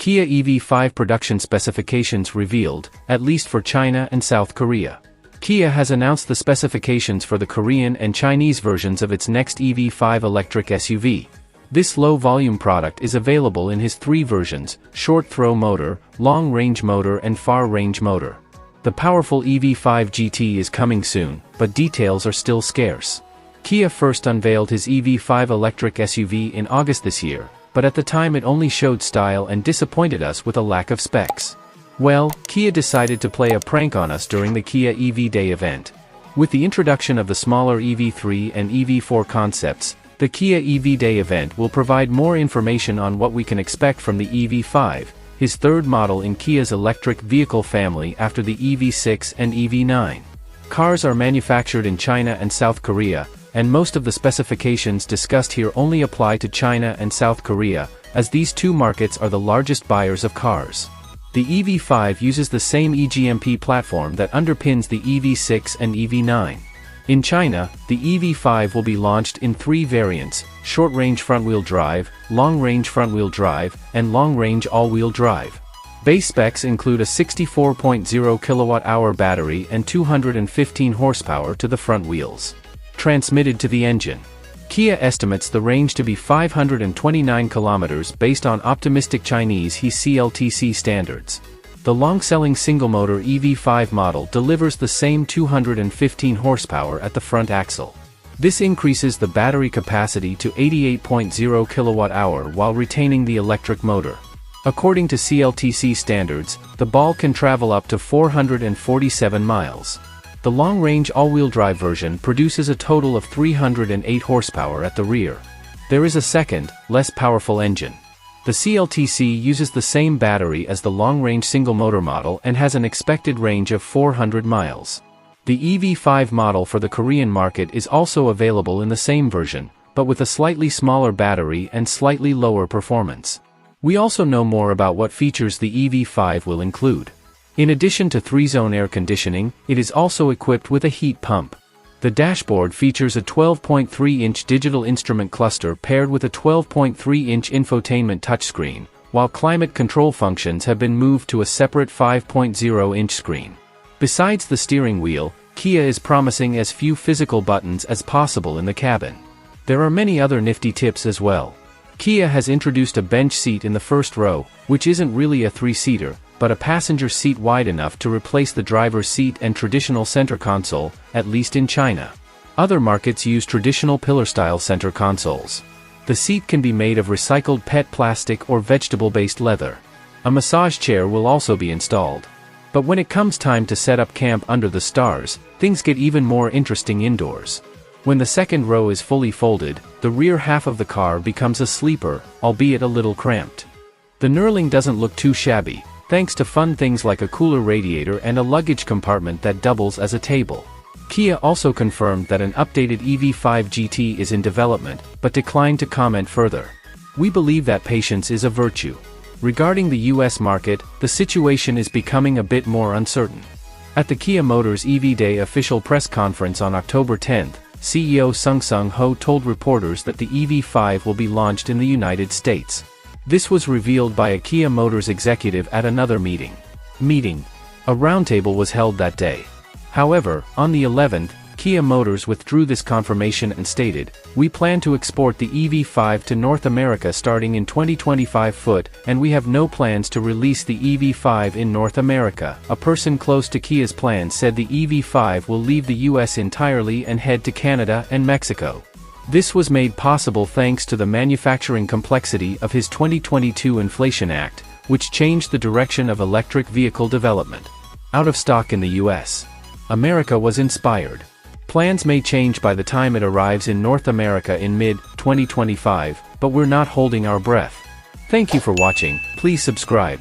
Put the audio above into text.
Kia EV5 production specifications revealed, at least for China and South Korea. Kia has announced the specifications for the Korean and Chinese versions of its next EV5 electric SUV. This low-volume product is available in his three versions: short-throw motor, long-range motor and far-range motor. The powerful EV5 GT is coming soon, but details are still scarce. Kia first unveiled his EV5 electric SUV in August this year, but at the time it only showed style and disappointed us with a lack of specs. Well, Kia decided to play a prank on us during the Kia EV Day event. With the introduction of the smaller EV3 and EV4 concepts, the Kia EV Day event will provide more information on what we can expect from the EV5, his third model in Kia's electric vehicle family after the EV6 and EV9. Cars are manufactured in China and South Korea, and most of the specifications discussed here only apply to China and South Korea, as these two markets are the largest buyers of cars. The EV5 uses the same eGMP platform that underpins the EV6 and EV9. In China, the EV5 will be launched in three variants: short-range front-wheel drive, long-range front-wheel drive, and long-range all-wheel drive. Base specs include a 64.0 kWh battery and 215 horsepower to the front wheels. Transmitted to the engine. Kia estimates the range to be 529 kilometers based on optimistic Chinese He CLTC standards. The long-selling single-motor EV5 model delivers the same 215 horsepower at the front axle. This increases the battery capacity to 88.0 kWh while retaining the electric motor. According to CLTC standards, the ball can travel up to 447 miles. The long-range all-wheel drive version produces a total of 308 horsepower at the rear. There is a second, less powerful engine. The CLTC uses the same battery as the long-range single-motor model and has an expected range of 400 miles. The EV5 model for the Korean market is also available in the same version, but with a slightly smaller battery and slightly lower performance. We also know more about what features the EV5 will include. In addition to 3-zone air conditioning, it is also equipped with a heat pump. The dashboard features a 12.3-inch digital instrument cluster paired with a 12.3-inch infotainment touchscreen, while climate control functions have been moved to a separate 5.0-inch screen. Besides the steering wheel, Kia is promising as few physical buttons as possible in the cabin. There are many other nifty tips as well. Kia has introduced a bench seat in the first row, which isn't really a three-seater, but a passenger seat wide enough to replace the driver's seat and traditional center console, at least in China. Other markets use traditional pillar-style center consoles. The seat can be made of recycled PET plastic or vegetable-based leather. A massage chair will also be installed. But when it comes time to set up camp under the stars, things get even more interesting indoors. When the second row is fully folded, the rear half of the car becomes a sleeper, albeit a little cramped. The knurling doesn't look too shabby, thanks to fun things like a cooler radiator and a luggage compartment that doubles as a table. Kia also confirmed that an updated EV5 GT is in development, but declined to comment further. We believe that patience is a virtue. Regarding the US market, the situation is becoming a bit more uncertain. At the Kia Motors EV Day official press conference on October 10, CEO Sung Ho told reporters that the EV5 will be launched in the United States. This was revealed by a Kia Motors executive at another meeting. A roundtable was held that day. However, on the 11th, Kia Motors withdrew this confirmation and stated, "We plan to export the EV5 to North America starting in 2025, and we have no plans to release the EV5 in North America." A person close to Kia's plan said the EV5 will leave the US entirely and head to Canada and Mexico. This was made possible thanks to the manufacturing complexity of his 2022 Inflation Act, which changed the direction of electric vehicle development. Out of stock in the US. America was inspired. Plans may change by the time it arrives in North America in mid-2025, but we're not holding our breath. Thank you for watching, please subscribe.